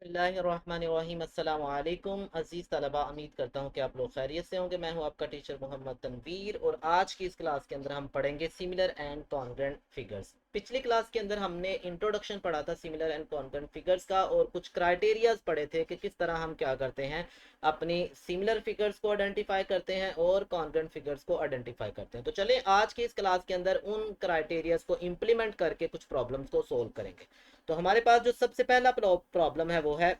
बिस्मिल्लाहिर्रहमानिर्रहीम। अस्सलाम वालेकुम अज़ीज़ तलबा, उम्मीद करता हूँ कि आप लोग खैरियत से होंगे। मैं हूँ आपका टीचर मोहम्मद तनवीर और आज की इस क्लास के अंदर हम पढ़ेंगे सिमिलर एंड कॉन्ग्रुएंट फिगर्स। पिछली क्लास के अंदर हमने इंट्रोडक्शन पढ़ा था सिमिलर एंड कॉन्ग्रुएंट फिगर्स का और कुछ क्राइटेरियाज पढ़े थे कि किस तरह हम क्या करते हैं, अपनी सिमिलर फिगर्स को आइडेंटिफाई करते हैं और कॉन्ग्रुएंट फिगर्स को आइडेंटिफाई करते हैं। तो चलें आज की इस क्लास के अंदर उन क्राइटेरियाज को इम्प्लीमेंट करके कुछ प्रॉब्लम्स को सोल्व करेंगे। तो हमारे पास जो सबसे पहला प्रॉब्लम है वो है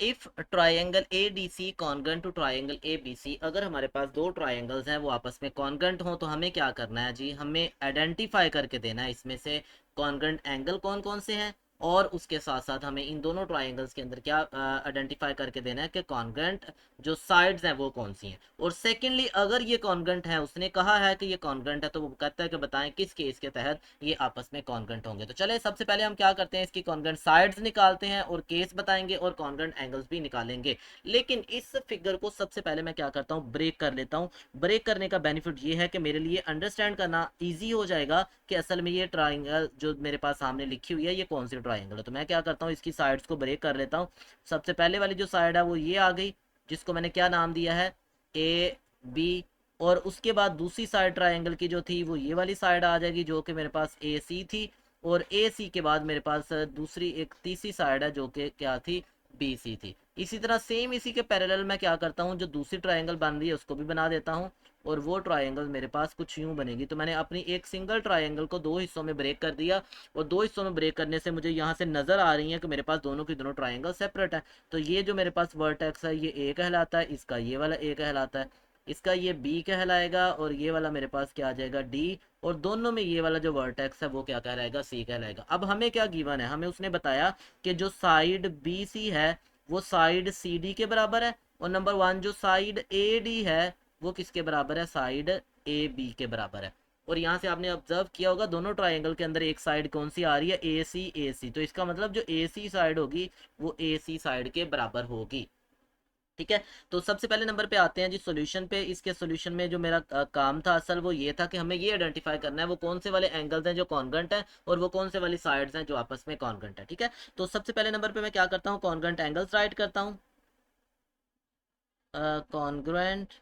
if triangle A D C congruent to triangle A B C. अगर हमारे पास दो ट्राइंगल्स हैं वो आपस में कॉन्ग्रेंट हो तो हमें क्या करना है जी, हमें आइडेंटिफाई करके देना है इसमें से कॉन्ग्रेंट एंगल कौन कौन से हैं और उसके साथ साथ हमें इन दोनों ट्राइंगल्स के अंदर क्या आइडेंटिफाई करके देना है कि कॉन्ग्रेंट जो साइड्स हैं वो कौन सी हैं। और सेकेंडली अगर ये कॉन्ग्रेंट है, उसने कहा है कि ये कॉन्ग्रेंट है, तो वो कहता है कि बताएं किस केस के तहत ये आपस में कॉन्ग्रेंट होंगे। तो चले सबसे पहले हम क्या करते हैं, इसकी कॉन्ग्रेंट साइड्स निकालते हैं और केस बताएंगे और कॉन्ग्रेंट एंगल्स भी निकालेंगे। लेकिन इस फिगर को सबसे पहले मैं क्या करता हूँ, ब्रेक कर लेता हूँ। ब्रेक करने का बेनिफिट ये है कि मेरे लिए अंडरस्टैंड करना ईजी हो जाएगा कि असल में ये ट्राइंगल जो मेरे पास सामने लिखी हुई है ये कौन सी ट्राइंगल है। तो मैं क्या करता हूँ, इसकी साइड्स को ब्रेक कर लेता हूँ। सबसे पहले वाली जो साइड है वो ये आ गई, जिसको मैंने क्या नाम दिया है, ए बी। और उसके बाद दूसरी साइड ट्राइंगल की जो थी वो ये वाली साइड आ जाएगी जो कि मेरे पास ए सी थी। और ए सी के बाद मेरे पास दूसरी एक तीसरी साइड है जो कि क्या थी, बी सी थी। इसी तरह सेम इसी के पैरेलल मैं क्या करता हूँ, जो दूसरी ट्राइंगल बन रही है उसको भी बना देता हूँ और वो ट्राइंगल मेरे पास कुछ यूं बनेगी। तो मैंने अपनी एक सिंगल ट्राइंगल को दो हिस्सों में ब्रेक कर दिया और दो हिस्सों में ब्रेक करने से मुझे यहाँ से नजर आ रही है कि मेरे पास दोनों की दोनों ट्राइंगल सेपरेट है। तो ये जो मेरे पास वर्टेक्स है ये ए कहलाता है, इसका ये वाला ए कहलाता है, इसका ये बी कहलाएगा और ये वाला मेरे पास क्या आ जाएगा, डी। और दोनों में ये वाला जो वर्टेक्स है वो क्या कहलाएगा, सी कहलाएगा। अब हमें क्या गिवन है, हमें उसने बताया कि जो साइड बी सी है वो साइड सी डी के बराबर है और नंबर वन जो साइड ए डी है वो किसके बराबर है, साइड ए बी के बराबर है। और यहाँ से आपने ऑब्जर्व किया होगा दोनों ट्राइंगल के अंदर एक साइड कौन सी आ रही है, ए सी। तो इसका मतलब जो ए सी साइड होगी वो ए सी साइड के बराबर होगी। ठीक है। तो सबसे पहले नंबर पे आते हैं जी सॉल्यूशन पे। इसके सॉल्यूशन में जो मेरा काम था असल वो ये था कि हमें ये आइडेंटिफाई करना है वो कौन से वाले एंगल्स हैं जो कॉन्ग्रेंट हैं और वो कौन से वाली साइड्स हैं जो आपस में कॉन्ग्रेंट है। ठीक है। तो सबसे पहले नंबर पे मैं क्या करता हूँ, कॉन्ग्रेंट एंगल्स राइट करता हूँ। Congruent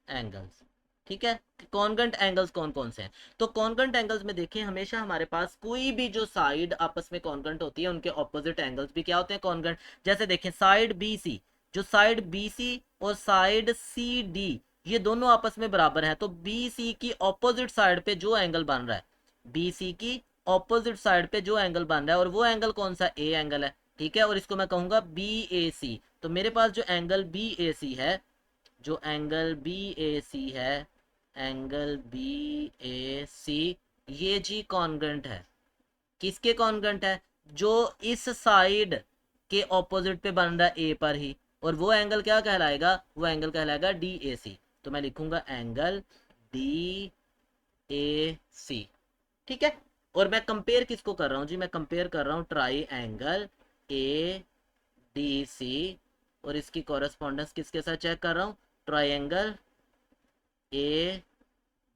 angles. ठीक है। कॉन्ग्रेंट एंगल्स कौन कौन से हैं, तो कॉन्ग्रेंट एंगल्स में देखें हमेशा हमारे पास कोई भी जो साइड आपस में कॉन्ग्रेंट होती है उनके ऑपोजिट एंगल्स भी क्या होते हैं, कॉन्ग्रेंट। जैसे देखें साइड बी सी, जो साइड बी सी और साइड सी डी ये दोनों आपस में बराबर हैं। तो बी सी की ऑपोजिट साइड पे जो एंगल बन रहा है, बी सी की ऑपोजिट साइड पे जो एंगल बन रहा है और वो एंगल कौन सा, ए एंगल है। ठीक है। और इसको मैं कहूंगा बी ए सी। तो मेरे पास जो एंगल बी ए सी है, जो एंगल बी ए सी है, एंगल बी ए सी ये जी कॉन्ग्रेंट है। किसके कॉन्ग्रेंट है, जो इस साइड के ऑपोजिट पे बन रहा है ए पर ही। और वो एंगल क्या कहलाएगा, वो एंगल कहलाएगा डी ए सी। तो मैं लिखूंगा एंगल डी ए सी। ठीक है। और मैं कंपेयर किसको कर रहा हूँ जी, मैं कंपेयर कर रहा हूँ triangle A D C और इसकी कॉरेस्पॉन्डेंस किसके साथ चेक कर रहा हूँ, triangle A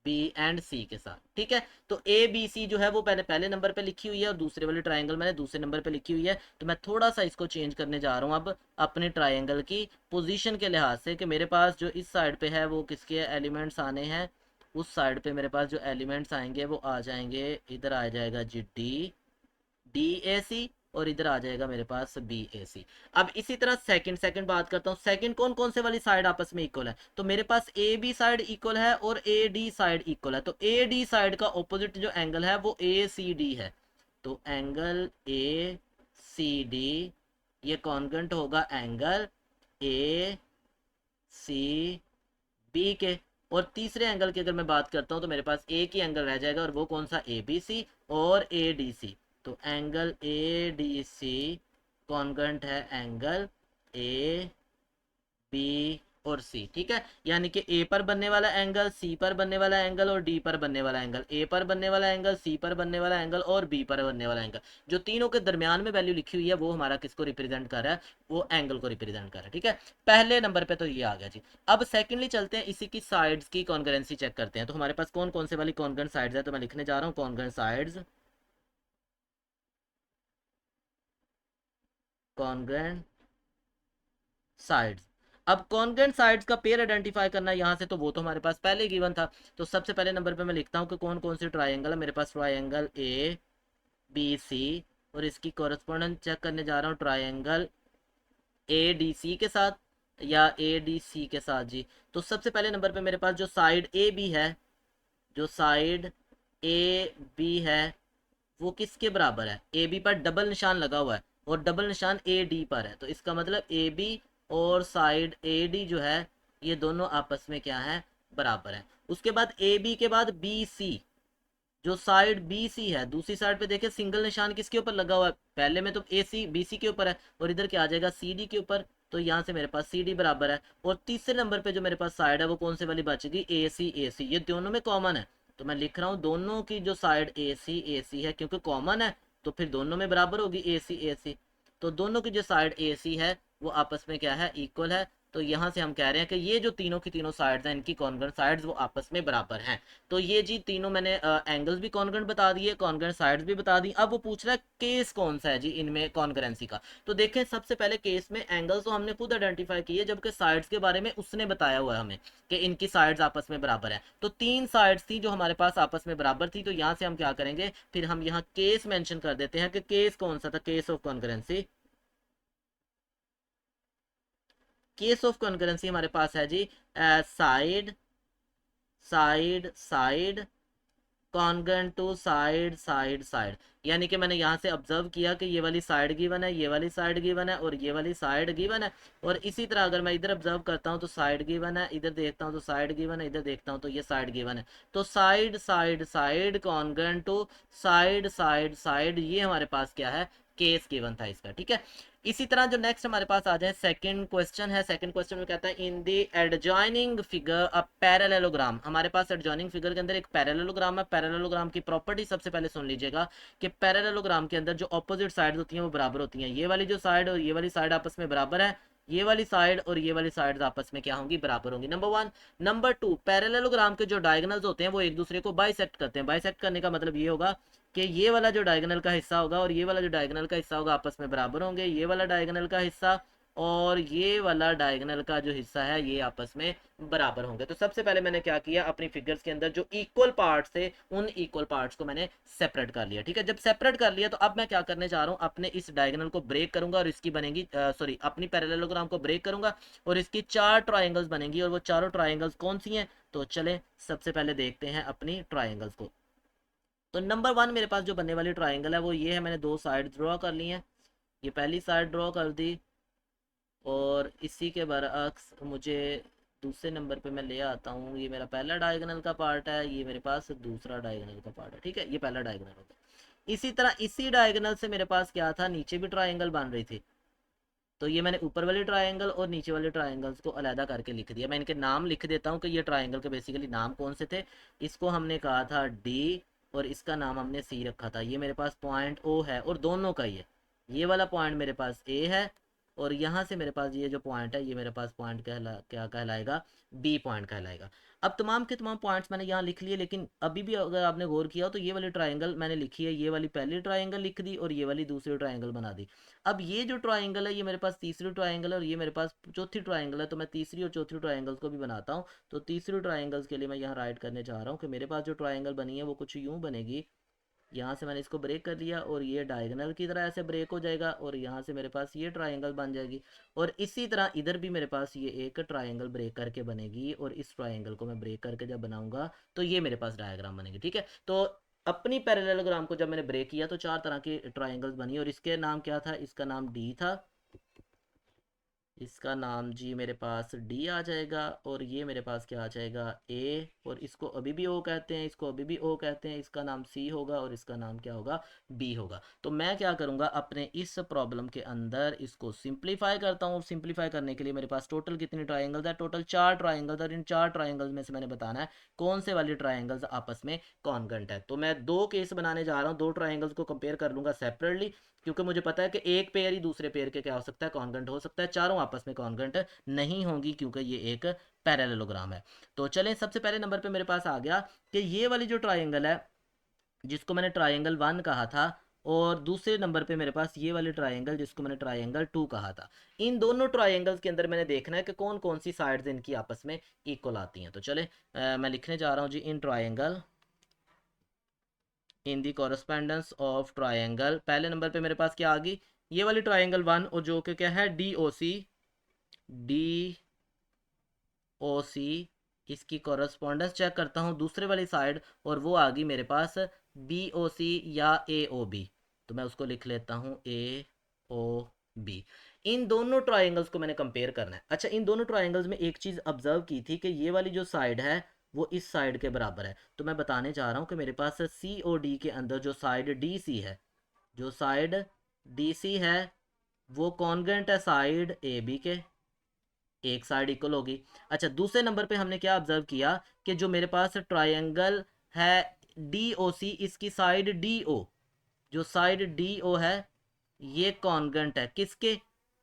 B and C के साथ। ठीक है। तो ए बी सी जो है वो पहले पहले नंबर पे लिखी हुई है और दूसरे वाली ट्राइंगल मैंने दूसरे नंबर पे लिखी हुई है। तो मैं थोड़ा सा इसको चेंज करने जा रहा हूँ अब अपने ट्राइंगल की पोजीशन के लिहाज से कि मेरे पास जो इस साइड पे है वो किसके एलिमेंट्स आने हैं, उस साइड पे मेरे पास जो एलिमेंट्स आएंगे वो आ जाएंगे, इधर आ जाएगा जी डी डी ए सी और इधर आ जाएगा मेरे पास बी ए सी। अब इसी तरह सेकंड सेकंड बात करता हूँ, सेकंड कौन कौन से वाली साइड आपस में इक्वल है, तो मेरे पास ए बी साइड इक्वल है और ए डी साइड इक्वल है। तो ए डी साइड का ऑपोजिट जो एंगल है वो ए सी डी है। तो एंगल ए सी डी ये कॉन्ग्रेंट होगा एंगल ए सी बी के। और तीसरे एंगल की अगर मैं बात करता हूँ तो मेरे पास एक ही एंगल रह जाएगा और वो कौन सा, ए बी सी और ए डी सी। तो angle A D C congruent है एंगल ए बी और सी। ठीक है। यानी कि ए पर बनने वाला एंगल, सी पर बनने वाला एंगल और डी पर बनने वाला एंगल, ए पर बनने वाला एंगल, सी पर बनने वाला एंगल और बी पर बनने वाला एंगल, जो तीनों के दरमियान में वैल्यू लिखी हुई है वो हमारा किसको रिप्रेजेंट कर रहा है, वो एंगल को रिप्रेजेंट कर रहा है। ठीक है। पहले नंबर पे तो ये आ गया जी। अब सेकेंडली चलते हैं इसी की साइड्स की कॉन्ग्रेंसी चेक करते हैं। तो हमारे पास कौन कौन से वाली कॉन्ग्रेंट साइड्स है, तो मैं लिखने जा रहा हूँ कॉन्ग्रेंट साइड्स कॉन्ग्रेंट साइड्स। अब कॉन्ग्रेंट साइड्स का पेयर आइडेंटिफाई करना है यहाँ से, तो वो तो हमारे पास पहले गिवन था। तो सबसे पहले नंबर पे मैं लिखता हूँ कि कौन कौन सी ट्राइंगल है मेरे पास। ट्राइंगल ए बी सी, और इसकी कॉरेस्पॉन्डेंस चेक करने जा रहा हूँ ट्राइंगल ए डी सी के साथ या ए डी सी के साथ जी। तो सबसे पहले नंबर पे मेरे पास जो साइड ए बी है, जो साइड ए बी है वो किसके बराबर है, ए बी पर डबल निशान लगा हुआ है और डबल निशान ए डी पर है, तो इसका मतलब ए बी और साइड ए डी जो है ये दोनों आपस में क्या है, बराबर है। उसके बाद ए बी के बाद बी सी, जो साइड बी सी है दूसरी साइड पे देखिए सिंगल निशान किसके ऊपर लगा हुआ है, पहले में तो ए सी बी सी के ऊपर है और इधर क्या आ जाएगा सी डी के ऊपर, तो यहाँ से मेरे पास सी डी बराबर है। और तीसरे नंबर पे जो मेरे पास साइड है वो कौन से वाली बचेगी, ए सी, ये दोनों में कॉमन है, तो मैं लिख रहा हूँ दोनों की जो साइड ए सी है, क्योंकि कॉमन है तो फिर दोनों में बराबर होगी ए सी। तो दोनों की जो साइड ए सी है वो आपस में क्या है, इक्वल है। तो यहाँ से हम कह रहे हैं कि ये जो तीनों की तीनों साइड्स हैं इनकी कॉन्ग्रेंट साइड्स वो आपस में बराबर हैं। तो ये जी तीनों मैंने एंगल्स भी कॉन्ग्रेंट बता दिए, कॉन्ग्रेंट साइड्स भी बता दी। अब वो पूछ रहा है केस कौन सा है जी इनमें कॉन्ग्रेंसी का। तो देखें सबसे पहले केस में एंगल्स तो हमने खुद आइडेंटिफाई किए, जबकि साइड्स के बारे में उसने बताया हुआ है हमें कि इनकी साइड्स आपस में बराबर है। तो तीन साइड्स थी जो हमारे पास आपस में बराबर थी, तो यहाँ से हम क्या करेंगे, फिर हम यहाँ केस मेंशन कर देते हैं कि केस कौन सा था, case of congruency. Case of concurrency हमारे पास है जी side side side congruent to side side side. यानी कि मैंने यहाँ से ऑब्जर्व किया कि ये वाली साइड गिवन है, ये वाली साइड गिवन है और ये वाली साइड गिवन है। और इसी तरह अगर मैं इधर ऑब्जर्व करता हूँ तो साइड गिवन है, इधर देखता हूँ तो साइड गिवन है, इधर देखता हूँ तो ये साइड गिवन है। तो side side side congruent to side side side, ये हमारे पास क्या है, केस गिवन था इसका, ठीक है। इसी तरह जो नेक्स्ट हमारे पास आ जाए सेकंड क्वेश्चन है। सेकंड क्वेश्चन में कहता है in the adjoining figure a parallelogram. हमारे पास एडजॉइनिंग फिगर के अंदर एक पैरेललोग्राम है। पैरेललोग्राम की प्रॉपर्टी सबसे पहले सुन लीजिएगा कि पैरेललोग्राम के अंदर जो ऑपोजिट साइड होती हैं वो बराबर होती हैं। ये वाली जो साइड और ये वाली साइड आपस में बराबर है, ये वाली साइड और ये वाली साइड आपस में क्या होंगी, बराबर होंगी। Number one. Number two, parallelogram के जो डायगोनल्स होते हैं वो एक दूसरे को बाइसेक्ट करते हैं। बाइसेक्ट करने का मतलब ये होगा कि ये वाला जो डायगोनल का हिस्सा होगा और ये वाला जो डायगोनल का हिस्सा होगा आपस में बराबर होंगे। ये वाला डायगोनल का हिस्सा और ये वाला डायगोनल का जो हिस्सा है ये आपस में बराबर होंगे। तो सबसे पहले मैंने क्या किया, अपनी फिगर्स के अंदर जो इक्वल पार्ट्स थे उन इक्वल पार्ट्स को मैंने सेपरेट कर लिया, ठीक है। जब सेपरेट कर लिया तो अब मैं क्या करने जा रहा हूँ, अपने इस डायगोनल को ब्रेक करूंगा और इसकी बनेगी सॉरी अपनी पैरेललोग्राम को ब्रेक करूंगा और इसकी चार ट्राइंगल्स बनेंगी। और वो चारों ट्राइंगल्स कौन सी हैं, तो चलें सबसे पहले देखते हैं अपनी ट्राइंगल्स को। तो नंबर वन मेरे पास जो बनने वाली ट्राइंगल है वो ये है। मैंने दो साइड ड्रॉ कर ली हैं, ये पहली साइड ड्रॉ कर दी और इसी के बरअक्स मुझे दूसरे नंबर पे मैं ले आता हूँ। ये मेरा पहला डायगोनल का पार्ट है, ये मेरे पास दूसरा डायगोनल का पार्ट है, ठीक है। ये पहला डायगोनल होगा। इसी तरह इसी डायगोनल से मेरे पास क्या था, नीचे भी ट्राइंगल बन रही थी। तो ये मैंने ऊपर वाले ट्राइंगल और नीचे वाले ट्राइंगल्स को अलहदा करके लिख दिया। मैं इनके नाम लिख देता हूँ कि ये ट्राइंगल के बेसिकली नाम कौन से थे। इसको हमने कहा था डी और इसका नाम हमने सी रखा था। ये मेरे पास पॉइंट ओ है और दोनों का ही है। ये वाला पॉइंट मेरे पास ए है और यहाँ से मेरे पास ये जो पॉइंट है ये मेरे पास पॉइंट क्या कहलाएगा, बी पॉइंट कहलाएगा। अब तमाम के तमाम पॉइंट्स मैंने यहाँ लिख लिए, लेकिन अभी भी अगर आपने गौर किया हो तो ये वाली ट्राइंगल मैंने लिखी है, ये वाली पहली ट्राइंगल लिख दी और ये वाली दूसरी ट्राइंगल बना दी। अब ये जो ट्राइंगल है ये मेरे पास तीसरी ट्राइंगल है और ये मेरे पास चौथी ट्राइंगल है, तो मैं तीसरी और चौथी ट्राइंगल्स को भी बनाता हूँ। तो तीसरी ट्राइंगल्स के लिए मैं यहाँ राइट करने जा रहा हूँ कि मेरे पास जो ट्राइंगल बनी है वो कुछ यूँ बनेगी। यहाँ से मैंने इसको ब्रेक कर लिया और ये डायगोनल की तरह ऐसे ब्रेक हो जाएगा और यहाँ से मेरे पास ये ट्राइंगल बन जाएगी। और इसी तरह इधर भी मेरे पास ये एक ट्राइंगल ब्रेक करके बनेगी और इस ट्राइंगल को मैं ब्रेक करके जब बनाऊंगा तो ये मेरे पास डायग्राम बनेगी, ठीक है। तो अपनी पैरेललोग्राम को जब मैंने ब्रेक किया तो चार तरह की ट्राइंगल्स बनी और इसके नाम क्या था, इसका नाम डी था, इसका नाम जी मेरे पास डी आ जाएगा और ये मेरे पास क्या आ जाएगा, ए। और इसको अभी भी ओ कहते हैं, इसको अभी भी ओ कहते हैं। इसका नाम सी होगा और इसका नाम क्या होगा, बी होगा। तो मैं क्या करूँगा, अपने इस प्रॉब्लम के अंदर इसको सिंप्लीफाई करता हूँ। सिंप्लीफाई करने के लिए मेरे पास टोटल कितनी ट्राइंगल्स है, टोटल चार ट्राइंगल्स। और इन चार ट्राइंगल्स में से मैंने बताना है कौन से वाली ट्राइंगल्स आपस में कॉन्ग्रेंट है। तो मैं दो केस बनाने जा रहा हूँ, दो ट्राइंगल्स को कंपेयर कर लूँगा सेपरेटली, क्योंकि मुझे पता है कि एक पेयर ही दूसरे पेयर के क्या हो सकता है, कॉन्ग्रेंट हो सकता है। चारों आपस में कॉन्ग्रेंट नहीं होंगी क्योंकि ये एक पैरेललोग्राम है। तो चलें सबसे पहले नंबर पे मेरे पास आ गया कि ये वाली जो ट्राइंगल है जिसको मैंने ट्राइंगल वन कहा था और दूसरे नंबर पे मेरे पास ये वाले ट्राइंगल जिसको मैंने ट्राइंगल 2 कहा था। इन दोनों ट्राइंगल्स के अंदर मैंने देखना है कि कौन कौन सी साइड्स इनकी आपस में इक्वल आती हैं। तो चले मैं लिखने जा रहा हूँ जी, in triangle, in the correspondence of triangle. पहले नंबर पे मेरे पास क्या आ गई, ये वाली ट्राइंगल 1, और जो कि क्या है डी ओ सी, डी ओ सी, इसकी कॉरस्पॉन्डेंस चेक करता हूँ दूसरे वाली साइड, और वो आ गई मेरे पास बी ओ सी या ए ओ बी। तो मैं उसको लिख लेता हूँ ए ओ बी। इन दोनों ट्राइंगल्स को मैंने कंपेयर करना है। अच्छा, इन दोनों ट्राइंगल्स में एक चीज़ ऑब्जर्व की थी कि ये वाली जो साइड है वो इस साइड के बराबर है। तो मैं बताने जा रहा हूँ कि मेरे पास सी ओ डी के अंदर जो साइड डी सी है, जो साइड डी सी है वो कॉन्ग्रेंट है साइड ए बी के, एक साइड इक्वल होगी। अच्छा, दूसरे नंबर पे हमने क्या ऑब्जर्व किया कि जो मेरे पास ट्रायंगल है डी ओ सी, इसकी साइड डी ओ, जो साइड डी ओ है ये कॉन्ग्रेंट है किसके,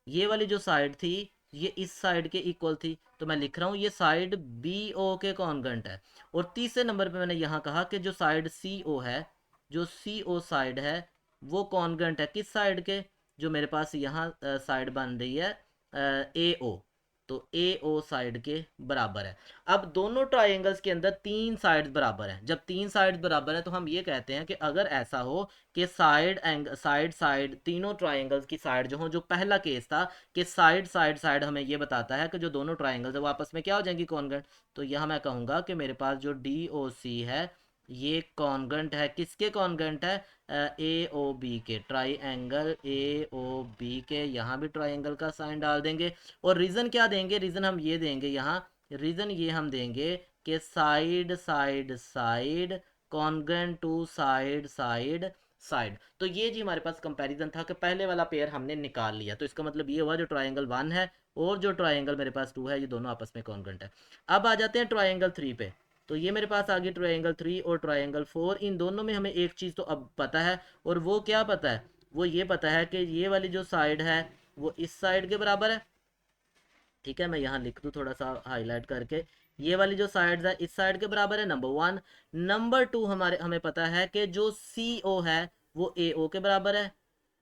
ये वाली जो साइड थी ये इस साइड के इक्वल थी। तो मैं लिख रहा हूँ ये साइड बी ओ के कॉन्ग्रेंट है। और तीसरे नंबर पे मैंने यहाँ कहा कि जो साइड सी ओ है, जो सी ओ साइड है वो कॉन्ग्रेंट है किस साइड के, जो मेरे पास यहाँ साइड बन रही है ए ओ, तो ए ओ साइड के बराबर है। अब दोनों ट्राइंगल्स के अंदर तीन साइड्स बराबर हैं। जब तीन साइड्स बराबर हैं तो हम ये कहते हैं कि अगर ऐसा हो कि साइड साइड तीनों ट्राइंगल्स की साइड जो हो, जो पहला केस था कि साइड साइड साइड हमें ये बताता है कि जो दोनों ट्राइंगल्स है वो आपस में क्या हो जाएंगी, कॉन्ग्रेंट। तो यहाँ मैं कहूँगा कि मेरे पास जो डी ओ सी है ये कॉन्ग्रेंट है किसके, कॉन्ग्रेंट है ए ओ बी के, triangle A O B के। यहाँ भी ट्राइंगल का साइन डाल देंगे। और रीज़न क्या देंगे, रीज़न हम ये देंगे यहाँ, रीज़न ये हम देंगे कि side side side congruent to side side side. तो ये जी हमारे पास कंपैरिजन था कि पहले वाला पेयर हमने निकाल लिया। तो इसका मतलब ये हुआ जो ट्राइंगल 1 है और जो ट्राइंगल मेरे पास 2 है ये दोनों आपस में कॉन्ग्रेंट है। अब आ जाते हैं ट्राइंगल 3 पे। तो ये मेरे पास आ गई ट्राइंगल 3 और ट्राइंगल 4। इन दोनों में हमें एक चीज़ तो अब पता है, और वो क्या पता है, वो ये पता है कि ये वाली जो साइड है वो इस साइड के बराबर है। ठीक है, मैं यहाँ लिख दूँ थोड़ा सा हाईलाइट करके, ये वाली जो साइड्स है इस साइड के बराबर है, नंबर 1। नंबर 2 हमें पता है कि जो सी ओ है वो ए ओ के बराबर है,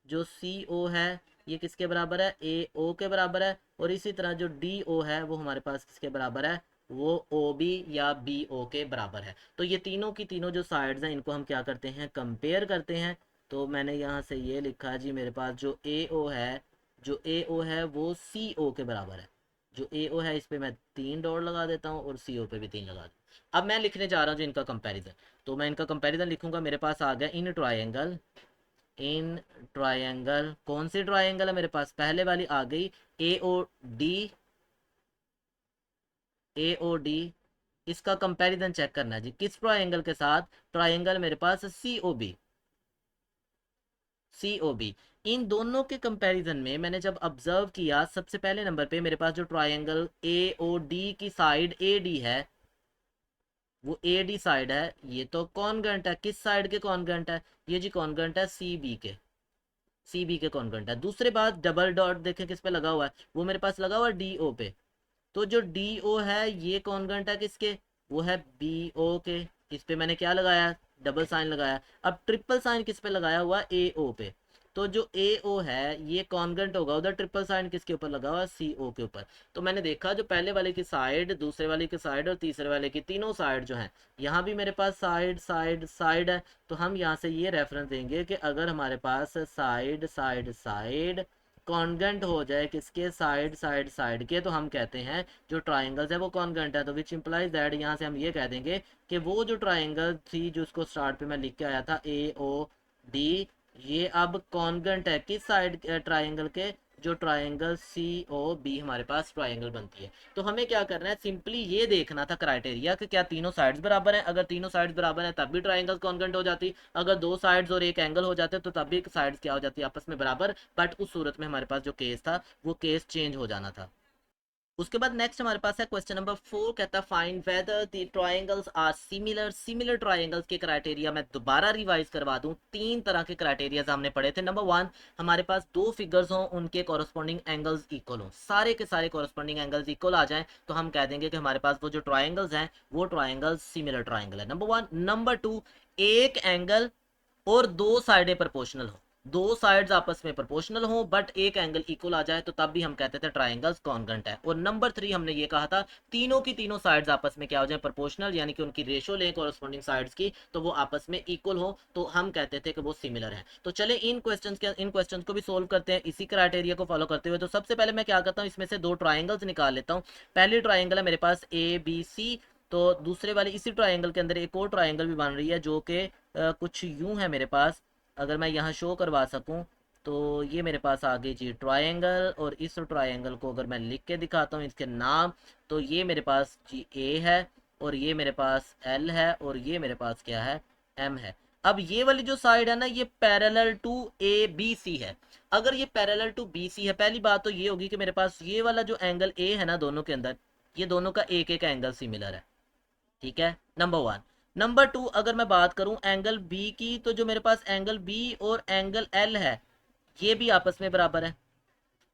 जो सी ओ है ये किसके बराबर है, ए ओ के बराबर है। और इसी तरह जो डी ओ है वो हमारे पास किसके बराबर है, वो ओ बी या बी ओ के बराबर है। तो ये तीनों की तीनों जो साइड्स हैं इनको हम क्या करते हैं, कंपेयर करते हैं। तो मैंने यहाँ से ये लिखा जी, मेरे पास जो ए ओ है, जो ए ओ है वो सी ओ के बराबर है। जो ए ओ है इस पर मैं 3 डॉट लगा देता हूँ और सी ओ पे भी 3 लगा दूँ। अब मैं लिखने जा रहा हूँ जो इनका कंपैरिजन। तो मैं इनका कंपैरिजन लिखूंगा, मेरे पास आ गया इन ट्राइंगल, इन ट्राइंगल कौन सी ट्राइंगल है मेरे पास, पहले वाली आ गई ए ओ डी, ए ओ डी। इसका कंपैरिजन चेक करना है जी किस ट्राइंगल के साथ, ट्राइंगल मेरे पास सी ओ बी, सी ओ बी। इन दोनों के कंपैरिजन में मैंने जब ऑब्जर्व किया, सबसे पहले नंबर पे मेरे पास जो ट्राइंगल ए ओ डी की साइड ए डी है, वो ए डी साइड है ये तो कॉन्ग्रेंट है किस साइड के, कॉन्ग्रेंट है ये जी, कॉन्ग्रेंट है सी बी के, सी बी के कॉन्ग्रेंट है। दूसरे बात डबल डॉट देखें किस पे लगा हुआ है, वो मेरे पास लगा हुआ है डी ओ पे। तो जो डी ओ है ये कॉन्ग्रेंट है किसके, वो है बी ओ के। इस पे मैंने क्या लगाया, डबल साइन लगाया। अब ट्रिपल साइन किस पे लगाया हुआ, ए ओ पे। तो जो ए ओ है ये कॉन्ग्रेंट होगा उधर, ट्रिपल साइन किसके ऊपर लगा हुआ, सी ओ के ऊपर। तो मैंने देखा जो पहले वाले की साइड, दूसरे वाले की साइड और तीसरे वाले की तीनों साइड जो है, यहाँ भी मेरे पास साइड साइड साइड है। तो हम यहाँ से ये रेफरेंस देंगे कि अगर हमारे पास साइड साइड साइड कॉन्ग्रेंट हो जाए किसके, साइड साइड साइड के, तो हम कहते हैं जो ट्राइंगल्स है वो कॉन्ग्रेंट है। तो विच इंप्लाइज दैट, यहाँ से हम ये कह देंगे कि वो जो ट्राइंगल थी जो उसको स्टार्ट पे मैं लिख के आया था ए ओ डी, ये अब कॉन्ग्रेंट है किस साइड ट्राइंगल के, जो ट्राइंगल सी ओ बी हमारे पास ट्राइंगल बनती है। तो हमें क्या करना है, सिंपली ये देखना था क्राइटेरिया कि क्या तीनों साइड्स बराबर हैं। अगर तीनों साइड्स बराबर हैं तब भी ट्राइंगल कॉन्ग्रेंट हो जाती, अगर दो साइड्स और एक एंगल हो जाते तो तब भी साइड्स क्या हो जाती आपस में बराबर। बट उस सूरत में हमारे पास जो केस था वो केस चेंज हो जाना था। उसके बाद नेक्स्ट हमारे पास है क्वेश्चन नंबर 4, कहता है find whether the triangles are similar. Similar triangles के क्राइटेरिया मैं दोबारा रिवाइज करवा दूं। तीन तरह के क्राइटेरिया हमने पढ़े थे। नंबर 1, हमारे पास दो फिगर्स हों, उनके कॉरस्पॉन्डिंग एंगल्स इक्वल हों, सारे के सारे कॉरस्पॉन्डिंग एंगल्स इक्वल आ जाएं तो हम कह देंगे कि हमारे पास वो जो ट्रायंगल्स हैं वो ट्रायंगल्स सिमिलर ट्रायंगल है, नंबर 1। नंबर 2, एक एंगल और दो साइडें प्रोपोर्शनल हो, दो साइड्स आपस में प्रोपोर्शनल हो बट एक एंगल इक्वल आ जाए, तो तब भी हम कहते थे ट्राइंगल्स कॉन्ग्रुएंट है। और नंबर 3 हमने ये कहा था तीनों की तीनों साइड्स आपस में क्या हो जाए, प्रोपोर्शनल, यानी कि उनकी रेशो लें कॉरस्पॉन्डिंग साइड्स की, तो वो आपस में इक्वल हो, तो हम कहते थे कि वो सिमिलर है। तो चले इन क्वेश्चंस को भी सोल्व करते हैं इसी क्राइटेरिया को फॉलो करते हुए। तो सबसे पहले मैं क्या करता हूँ, इसमें से दो ट्राइंगल्स निकाल लेता हूँ। पहली ट्राइंगल है मेरे पास ए बी सी, तो दूसरे वाले इसी ट्राइंगल के अंदर एक और ट्राइंगल भी बन रही है जो कि कुछ यूं है मेरे पास। अगर मैं यहाँ शो करवा सकूं, तो ये मेरे पास आ गई जी ट्रायंगल, और इस ट्रायंगल को अगर मैं लिख के दिखाता हूँ इसके नाम, तो ये मेरे पास जी ए है, और ये मेरे पास एल है, और ये मेरे पास क्या है, एम है। अब ये वाली जो साइड है ना, ये parallel to A B C है। अगर ये पैरेलल टू बी सी है, पहली बात तो ये होगी कि मेरे पास ये वाला जो एंगल ए है ना दोनों के अंदर, ये दोनों का एक एक एंगल सिमिलर है, ठीक है, नंबर वन। नंबर टू, अगर मैं बात करूं एंगल बी की, तो जो मेरे पास एंगल बी और एंगल एल है, ये भी आपस में बराबर है।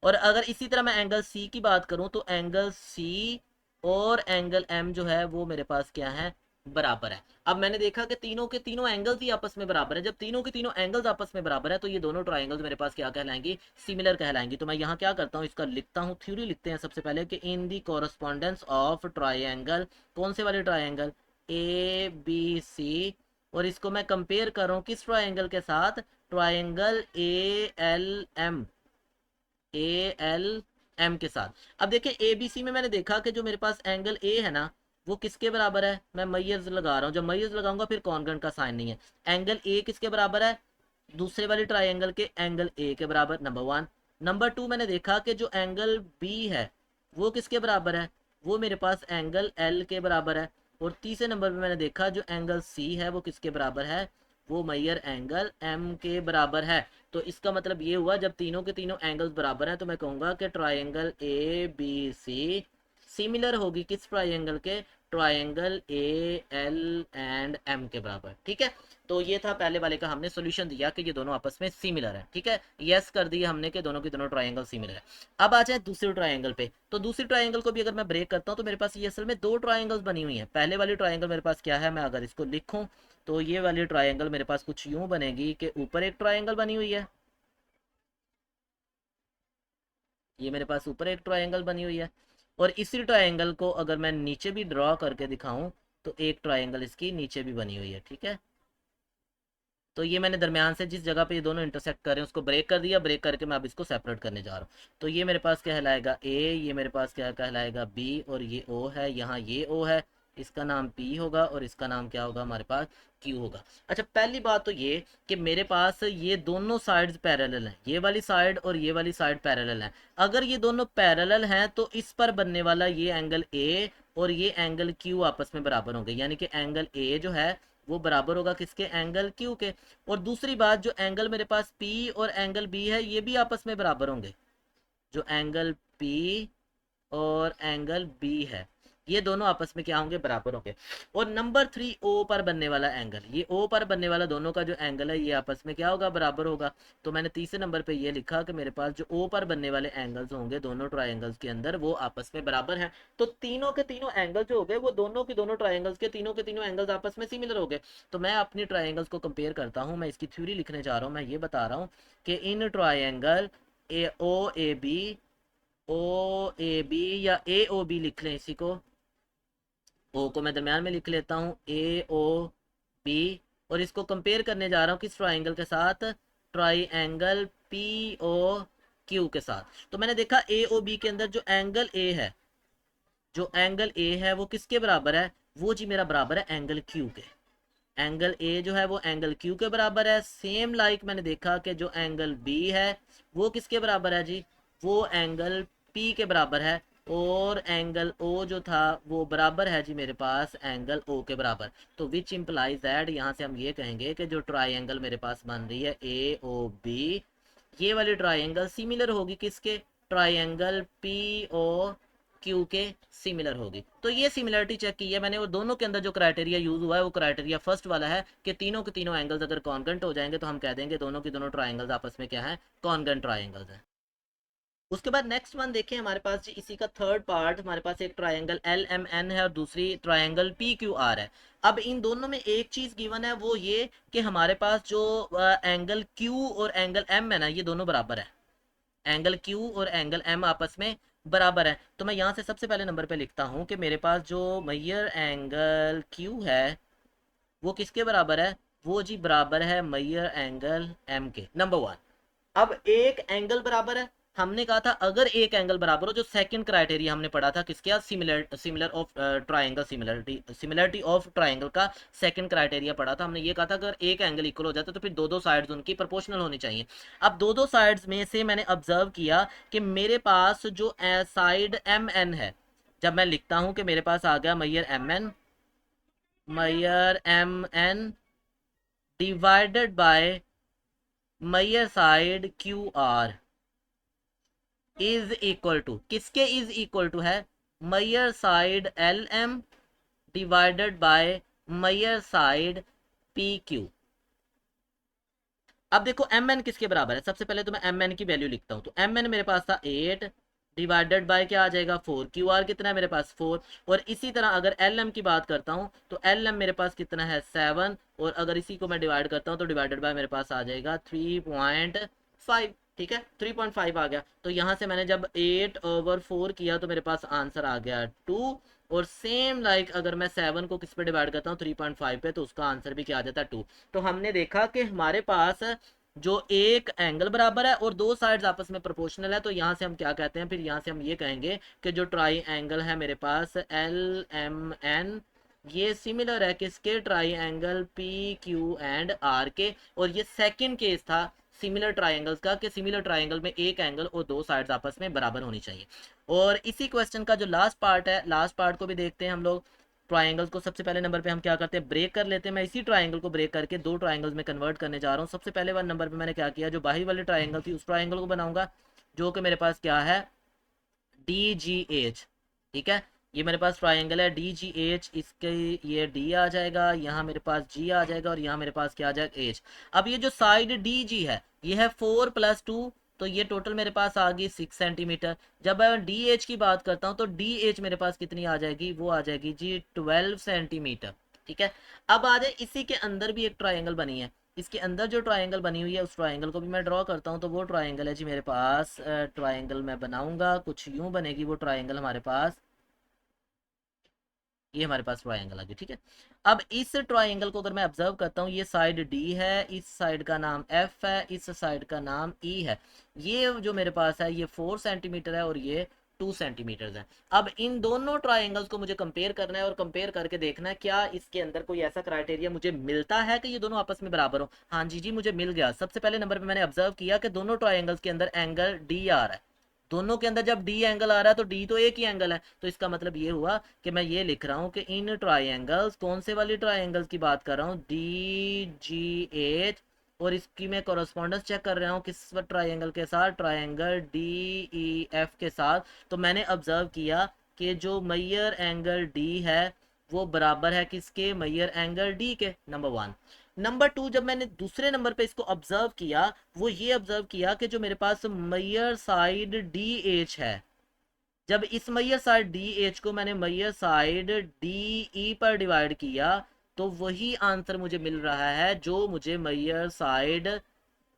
और अगर इसी तरह मैं एंगल सी की बात करूं, तो एंगल सी और एंगल एम जो है वो मेरे पास क्या है, बराबर है। अब मैंने देखा कि तीनों के तीनों एंगल्स ही आपस में बराबर है। जब तीनों के तीनों एंगल्स आपस में बराबर है, तो ये दोनों ट्राइंगल्स मेरे पास क्या कहलाएंगी, सिमिलर कहलाएंगी। तो मैं यहाँ क्या करता हूँ, इसका लिखता हूँ, थ्योरी लिखते हैं सबसे पहले कि इन दी कॉरस्पॉन्डेंस ऑफ ट्राइंगल, कौन से वाले ट्राइंगल, ए बी सी, और इसको मैं कंपेयर कर रहा हूँ किस ट्राइंगल के साथ, triangle A L M, A L M के साथ। अब देखिए ए बी सी में मैंने देखा कि जो मेरे पास एंगल ए है ना, वो किसके बराबर है, मैं मैयर्स लगा रहा हूँ, जब मैयर्स लगाऊंगा फिर कॉन्ग्रुएंट का साइन नहीं है। एंगल ए किसके बराबर है, दूसरे वाली ट्राइंगल के एंगल ए के बराबर, नंबर वन। नंबर टू, मैंने देखा कि जो एंगल बी है वो किसके बराबर है, वो मेरे पास एंगल एल के बराबर है। और तीसरे नंबर पे मैंने देखा जो एंगल सी है वो किसके बराबर है, वो मैयर एंगल एम के बराबर है। तो इसका मतलब ये हुआ जब तीनों के तीनों एंगल्स बराबर हैं, तो मैं कहूंगा कि triangle A B C similar होगी किस ट्राइंगल के, triangle A L and M के बराबर, ठीक है। तो ये था पहले वाले का, हमने सोल्यूशन दिया कि ये दोनों आपस में सिमिलर है, ठीक है, यस कर दिया हमने कि दोनों के दोनों ट्राइंगल सिमिलर है। अब आ जाए दूसरे ट्राइंगल पे, तो दूसरी ट्राइंगल को भी अगर मैं ब्रेक करता हूँ, तो मेरे पास ये असल में दो ट्राइंगल्स बनी हुई हैं। पहले वाली ट्राइंगल मेरे पास क्या है, मैं अगर इसको लिखूं, तो ये वाली ट्राइंगल मेरे पास कुछ यूं बनेगी कि ऊपर एक ट्राइंगल बनी हुई है, ये मेरे पास ऊपर एक ट्राइंगल बनी हुई है, और इसी ट्राइंगल को अगर मैं नीचे भी ड्रॉ करके दिखाऊं, तो एक ट्राइंगल इसकी नीचे भी बनी हुई है, ठीक है। तो ये मैंने दरमियान से जिस जगह पे ये दोनों इंटरसेक्ट कर रहे हैं उसको ब्रेक कर दिया, ब्रेक करके मैं अब इसको सेपरेट करने जा रहा हूँ। तो ये मेरे पास क्या कहलाएगा ए, ये मेरे पास क्या कहलाएगा बी, और ये ओ है, यहाँ ये ओ है, इसका नाम पी होगा, और इसका नाम क्या होगा हमारे पास, क्यू होगा। अच्छा, पहली बात तो ये कि मेरे पास ये दोनों साइड्स पैरेलल हैं, ये वाली साइड और ये वाली साइड पैरेलल हैं। अगर ये दोनों पैरेलल हैं, तो इस पर बनने वाला ये एंगल ए और ये एंगल क्यू आपस में बराबर होंगे, यानी कि एंगल ए जो है वो बराबर होगा किसके, एंगल क्यू के। और दूसरी बात, जो एंगल मेरे पास पी और एंगल बी है, ये भी आपस में बराबर होंगे। जो एंगल पी और एंगल बी है, ये दोनों आपस में क्या होंगे, बराबर होंगे। और नंबर 3, ओ पर बनने वाला एंगल, ये ओ पर बनने वाला दोनों का जो एंगल है, ये आपस में क्या होगा, बराबर होगा। तो मैंने तीसरे नंबर पे ये लिखा कि मेरे पास जो ओ पर बनने वाले एंगल्स होंगे दोनों ट्राइंगल्स के अंदर, वो आपस में बराबर हैं। तो तीनों के तीनों एंगल जो हो गए, वो दोनों के दोनों ट्राइंगल्स के तीनों के तीनों एंगल्स आपस में सिमिलर हो गए। तो मैं अपनी ट्राइंगल्स को कंपेयर करता हूँ, मैं इसकी थ्योरी लिखने जा रहा हूँ। मैं ये बता रहा हूँ कि इन triangle A O A B, O A B या ए ओ बी लिख लें इसी को, ओ को मैं दरम्यान में लिख लेता हूँ, ए ओ बी, और इसको कंपेयर करने जा रहा हूँ किस ट्राइंगल के साथ, ट्राइंगल पी ओ क्यू के साथ। तो मैंने देखा ए ओ बी के अंदर जो एंगल ए है, जो एंगल ए है वो किसके बराबर है, वो जी मेरा बराबर है एंगल क्यू के। एंगल ए जो है वो एंगल क्यू के बराबर है। सेम लाइक मैंने देखा कि जो एंगल बी है वो किसके बराबर है जी, वो एंगल पी के बराबर है। और एंगल ओ जो था वो बराबर है जी मेरे पास एंगल ओ के बराबर। तो विच इम्प्लाइज दैट, यहाँ से हम ये कहेंगे कि जो ट्राइंगल मेरे पास बन रही है ए ओ बी, ये वाली ट्राइंगल सिमिलर होगी किसके, ट्राइंगल पी ओ क्यू के सिमिलर होगी। तो ये सिमिलरिटी चेक की है मैंने, और दोनों के अंदर जो क्राइटेरिया यूज हुआ है वो क्राइटेरिया फर्स्ट वाला है कि तीनों के तीनों एंगल्स अगर कॉन्ग्रुएंट हो जाएंगे, तो हम कह देंगे दोनों की दोनों ट्राइंगल्स आपस में क्या है, कॉन्ग्रुएंट ट्राइंगल्स हैं। उसके बाद नेक्स्ट वन देखें हमारे पास जी, इसी का थर्ड पार्ट हमारे पास एक ट्रायंगल एल एम एन है और दूसरी ट्रायंगल पी क्यू आर है। अब इन दोनों में एक चीज गिवन है, वो ये कि हमारे पास जो एंगल क्यू और एंगल एम है ना, ये दोनों बराबर है। एंगल क्यू और एंगल एम आपस में बराबर है। तो मैं यहाँ से सबसे पहले नंबर पे लिखता हूँ कि मेरे पास जो मैयर एंगल क्यू है वो किसके बराबर है, वो जी बराबर है मैयर एंगल एम के, नंबर वन। अब एक एंगल बराबर है, हमने कहा था अगर एक एंगल बराबर हो, जो सेकंड क्राइटेरिया हमने पढ़ा था किसके, similar similar of triangle, similarity of triangle का सेकंड क्राइटेरिया पढ़ा था हमने। ये कहा था अगर एक एंगल इक्वल हो जाता तो फिर दो दो साइड्स उनकी प्रोपोर्शनल होनी चाहिए। अब दो दो साइड्स में से मैंने ऑब्जर्व किया कि मेरे पास जो साइड एम एन है, जब मैं लिखता हूं कि मेरे पास आ गया measure M N, measure M N divided by measure side Q R is equal to किसके, इज इक्वल टू है measure side L M divided by measure side P Q. अब देखो एम एन किसके बराबर है, सबसे पहले तो मैं एम एन की वैल्यू लिखता हूं। तो एम एन मेरे पास था 8 डिवाइडेड बाय क्या आ जाएगा 4, क्यू आर कितना है मेरे पास 4। और इसी तरह अगर एल एम की बात करता हूं तो एल एम मेरे पास कितना है 7, और अगर इसी को मैं डिवाइड करता हूं तो डिवाइडेड बाय मेरे पास आ जाएगा 3.5। ठीक है 3.5 आ गया। तो यहाँ से मैंने जब 8/4 किया तो मेरे पास आंसर आ गया 2। और सेम लाइक अगर मैं 7 को किस पे डिवाइड करता हूँ 3.5 पे, तो उसका आंसर भी क्या आ जाता है 2। तो हमने देखा कि हमारे पास जो एक एंगल बराबर है और दो साइड्स आपस में प्रोपोर्शनल है, तो यहाँ से हम क्या कहते हैं, फिर यहाँ से हम ये कहेंगे कि जो ट्राई एंगल है मेरे पास एल एम एन, ये सिमिलर है किसके, triangle P Q and R के। और ये सेकंड केस था सिमिलर ट्राइंगल्स का, कि सिमिलर ट्राइंगल में एक एंगल और दो साइड्स आपस में बराबर होनी चाहिए। और इसी क्वेश्चन का जो लास्ट पार्ट है, लास्ट पार्ट को भी देखते हैं हम लोग। ट्राइंगल्स को सबसे पहले नंबर पे हम क्या करते हैं, ब्रेक कर लेते हैं। मैं इसी ट्राइंगल को ब्रेक करके दो ट्राइंगल्स में कन्वर्ट करने जा रहा हूँ। सबसे पहले वन नंबर पे मैंने क्या किया, जो बाहरी वाली ट्राइंगल थी उस ट्राइंगल को बनाऊंगा, जो कि मेरे पास क्या है डी जी एच। ठीक है, ये मेरे पास ट्राइंगल है डी जी एच, इसके ये डी आ जाएगा, यहाँ मेरे पास जी आ जाएगा, और यहाँ मेरे पास क्या आ जाएगा एच। अब ये जो साइड डी जी है ये है 4+2, तो ये टोटल मेरे पास आ गई 6 सेंटीमीटर। जब मैं डी एच की बात करता हूँ तो डी एच मेरे पास कितनी आ जाएगी, वो आ जाएगी जी 12 सेंटीमीटर। ठीक है, अब आ जाए इसी के अंदर भी एक ट्राइंगल बनी है, इसके अंदर जो ट्राइंगल बनी हुई है उस ट्राइंगल को भी मैं ड्रॉ करता हूँ। तो वो ट्राइंगल है जी मेरे पास, ट्राइंगल मैं बनाऊंगा कुछ यूं बनेगी वो ट्राइंगल हमारे पास, ये हमारे पास ट्राइंगल आ गया। ठीक है, अब इस ट्राइंगल को अगर मैं ऑब्जर्व करता हूँ, ये साइड डी है, इस साइड का नाम एफ है, इस साइड का नाम ई है। ये जो मेरे पास है ये 4 सेंटीमीटर है और ये 2 सेंटीमीटर है। अब इन दोनों ट्राइंगल्स को मुझे कंपेयर करना है और कंपेयर करके देखना है क्या इसके अंदर कोई ऐसा क्राइटेरिया मुझे मिलता है कि ये दोनों आपस में बराबर हो। हाँ जी जी मुझे मिल गया। सबसे पहले नंबर पे मैंने ऑब्जर्व किया कि दोनों ट्राइंगल्स के अंदर एंगल डी आ रहा है। दोनों के अंदर जब डी एंगल आ रहा है तो डी तो एक ही एंगल है, तो इसका मतलब ये हुआ कि मैं ये लिख रहा हूँ कि इन ट्राइंगल्स, कौन से वाली ट्राइंगल्स की बात कर रहा हूँ, डी जी एच, और इसकी मैं कॉरस्पॉन्डेंस चेक कर रहा हूँ किस ट्राइंगल के साथ, ट्राइंगल डी ई एफ के साथ। तो मैंने ऑब्जर्व किया कि जो मैयर एंगल डी है वो बराबर है किसके, मैयर एंगल डी के, नंबर वन। नंबर टू, जब मैंने दूसरे नंबर पे इसको ऑब्जर्व किया, वो ये ऑब्जर्व किया कि जो मेरे पास मैयर साइड डी एच है, जब इस मैयर साइड डी एच को मैंने मैयर साइड डी ई पर डिवाइड किया, तो वही आंसर मुझे मिल रहा है जो मुझे मैयर साइड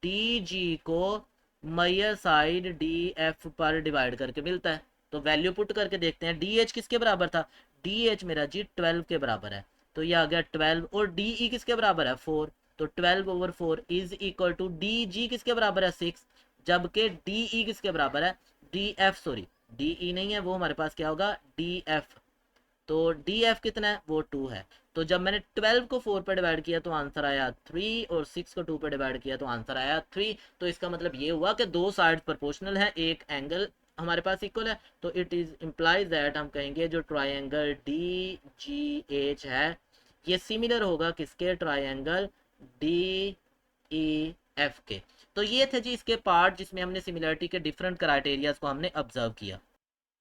डी जी को मैयर साइड डी एफ पर डिवाइड करके मिलता है। तो वैल्यू पुट करके देखते हैं, डी एच किसके बराबर था, डी एच मेरा जी 12 के बराबर है, तो ये आ गया 12। और डी ई किसके बराबर है 4, तो 12/4 is equal to D G किसके बराबर है 6, जबकि डी ई किसके बराबर है, D F sorry D E नहीं है, वो हमारे पास क्या होगा डी एफ। तो डी एफ कितना है, वो 2 है। तो जब मैंने 12 को 4 पे डिवाइड किया तो आंसर आया 3, और 6 को 2 पे डिवाइड किया तो आंसर आया 3। तो इसका मतलब ये हुआ कि दो साइड प्रोपोर्शनल है, एक एंगल हमारे पास इक्वल है। तो इट इज इम्प्लाइज दैट, हम कहेंगे जो ट्राइंगल डी जी एच है ये सिमिलर होगा किसके, ट्राइंगल डी ई एफ के। तो ये थे जी इसके पार्ट जिसमें हमने सिमिलरिटी के डिफरेंट क्राइटेरियाज को हमने ऑब्जर्व किया।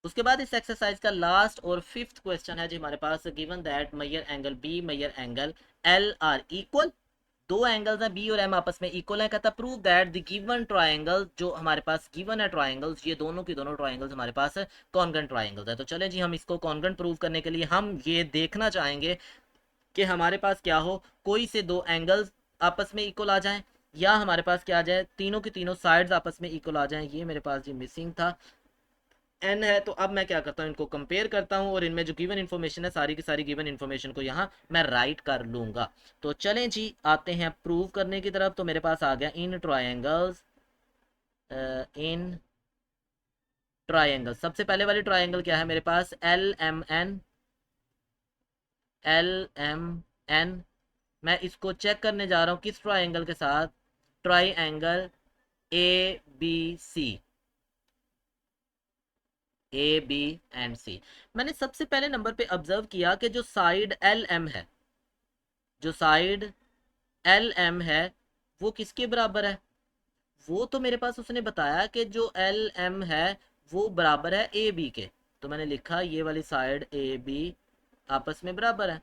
उसके बाद इस एक्सरसाइज का लास्ट और फिफ्थ क्वेश्चन है जी हमारे पास, given that measure angle B measure angle L R equal, दो एंगल्स हैं बी और एम आपस में इक्वल है, कहता prove that the given triangle, जो हमारे पास गिवन है ट्राइंगल्स, ये दोनों की दोनों ट्राइंगल्स हमारे पास कॉन्ग्रुएंट ट्राइंगल्स है। तो चले जी हम इसको कॉन्ग्रुएंट प्रूव करने के लिए हम ये देखना चाहेंगे कि हमारे पास क्या हो, कोई से दो एंगल्स आपस में इक्वल आ जाएं, या हमारे पास क्या आ जाए, तीनों की तीनों साइड्स आपस में इक्वल आ जाएं। ये मेरे पास जी मिसिंग था, एन है। तो अब मैं क्या करता हूँ, इनको कंपेयर करता हूँ और इनमें जो गिवन इन्फॉर्मेशन है सारी की सारी गिवन इन्फॉर्मेशन को यहाँ मैं राइट कर लूंगा। तो चलें जी आते हैं प्रूव करने की तरफ। तो मेरे पास आ गया इन ट्राइंगल्स, इन ट्राइंगल, सबसे पहले वाली ट्राइंगल क्या है मेरे पास, L M N, L M N. मैं इसको चेक करने जा रहा हूँ किस ट्राइंगल के साथ, triangle A B C, A B and C. मैंने सबसे पहले नंबर पे ऑब्जर्व किया कि जो साइड एल एम है, जो साइड एल एम है वो किसके बराबर है, वो तो मेरे पास उसने बताया कि जो एल एम है वो बराबर है ए बी के। तो मैंने लिखा ये वाली साइड ए बी आपस में बराबर है,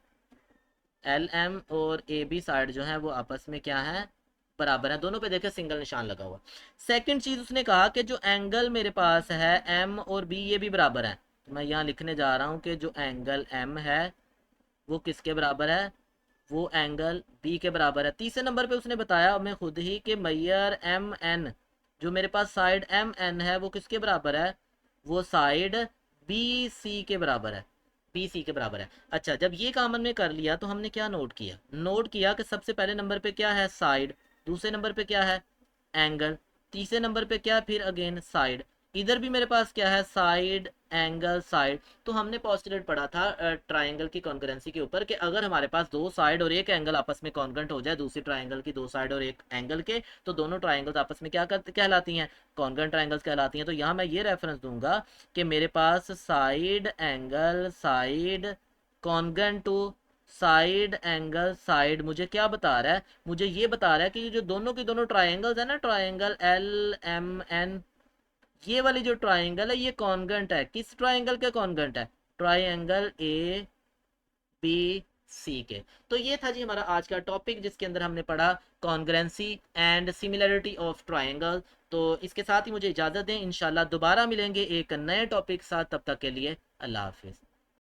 एल एम और ए बी साइड जो है वो आपस में क्या है, बराबर है। दोनों पे देखे सिंगल निशान लगा हुआ। सेकंड चीज उसने कहा कि जो एंगल मेरे पास है एम और बी ये भी बराबर है। तो मैं यहाँ लिखने जा रहा हूँ कि जो एंगल एम है वो किसके बराबर है, वो एंगल बी के बराबर है। तीसरे नंबर पे उसने बताया मैं खुद ही कि मैयर एम एन, जो मेरे पास साइड एम एन है वो किसके बराबर है, वो साइड बी सी के बराबर है, बी सी के बराबर है। अच्छा, जब ये कॉमन में कर लिया तो हमने क्या नोट किया, नोट किया कि सबसे पहले नंबर पे क्या है साइड, दूसरे नंबर पे क्या है एंगल, तीसरे नंबर पे क्या फिर अगेन साइड, इधर भी मेरे पास क्या है साइड एंगल साइड। तो हमने पोस्टुलेट पढ़ा था ट्राइंगल की कॉन्करेंसी के ऊपर कि अगर हमारे पास दो साइड और एक एंगल आपस में कॉन्ग्रुएंट हो जाए, दूसरी ट्राइंगल की दो साइड और एक एंगल के, तो दोनों ट्राइंगल्स आपस में क्या करते कहलाती हैं, कॉन्ग्रुएंट ट्राइंगल्स कहलाती हैं। तो यहाँ मैं ये रेफरेंस दूंगा कि मेरे पास side angle side congruent to side angle side मुझे क्या बता रहा है, मुझे ये बता रहा है कि जो दोनों की दोनों ट्राइंगल्स है ना, ट्राइंगल एल एम एन, ये वाली जो ट्राइंगल है ये कॉन्ग्रुएंट है, किस ट्राइंगल के कॉन्ग्रुएंट है, ट्राइंगल ए बी सी के। तो ये था जी हमारा आज का टॉपिक जिसके अंदर हमने पढ़ा congruency and similarity of triangle. तो इसके साथ ही मुझे इजाज़त दें, इंशाल्लाह दोबारा मिलेंगे एक नए टॉपिक साथ, तब तक के लिए अल्लाह हाफिज़।